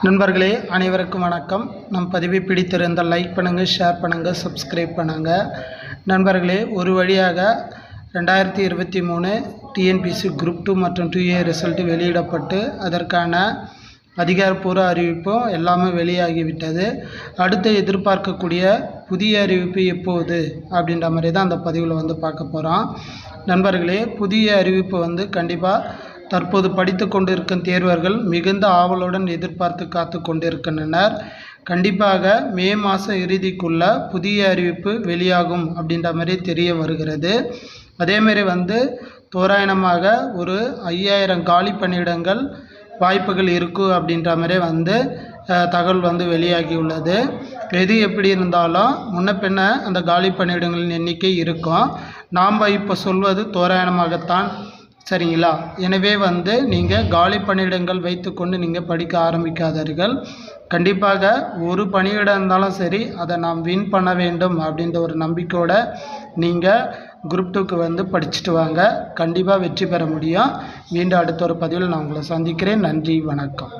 நண்பர்களே அனைவருக்கும் வணக்கம். நம் பதிவை பிடித்திருந்தால் லைக் பண்ணுங்கள், ஷேர் பண்ணுங்கள், சப்ஸ்கிரைப் பண்ணுங்கள். நண்பர்களே, ஒரு வழியாக 2023 டிஎன்பிஎஸ்சி குரூப் 2 மற்றும் 2A ரிசல்ட்டு வெளியிடப்பட்டு அதற்கான அதிகாரப்பூர்வ அறிவிப்பும் எல்லாமே வெளியாகிவிட்டது. அடுத்து எதிர்பார்க்கக்கூடிய புதிய அறிவிப்பு எப்போது அப்படின்ற மாதிரி தான் அந்த பதிவில் பார்க்க போகிறோம். நண்பர்களே, புதிய அறிவிப்பு கண்டிப்பாக தற்போது படித்து கொண்டிருக்கும் தேர்வர்கள் மிகுந்த ஆவலுடன் எதிர்பார்த்து காத்து கொண்டிருக்கின்றனர். கண்டிப்பாக மே மாத இறுதிக்குள்ள புதிய அறிவிப்பு வெளியாகும் அப்படின்ற மாதிரி தெரிய வருகிறது. அதேமாரி தோராயமாக ஒரு 5000 காலி பணியிடங்கள் வாய்ப்புகள் இருக்குது அப்படின்ற மாதிரி தகவல் வெளியாகியுள்ளது. எது எப்படி இருந்தாலும் முன்ன பின்ன அந்த காலி பணியிடங்களின் எண்ணிக்கை இருக்கும். நாம் இப்போ சொல்வது தோராயமாகத்தான், சரிங்களா? எனவே நீங்கள் காலி பணியிடங்கள் வைத்துக்கொண்டு நீங்கள் படிக்க ஆரம்பிக்காதீர்கள். கண்டிப்பாக ஒரு பணியிடம் இருந்தாலும் சரி, அதை நாம் வின் பண்ண வேண்டும் அப்படின்ற ஒரு நம்பிக்கையோடு நீங்கள் குரூப் 2க்கு படிச்சுட்டு வாங்க. கண்டிப்பாக வெற்றி பெற முடியும். மீண்டும் அடுத்த ஒரு பதிவில் நான் உங்களை சந்திக்கிறேன். நன்றி, வணக்கம்.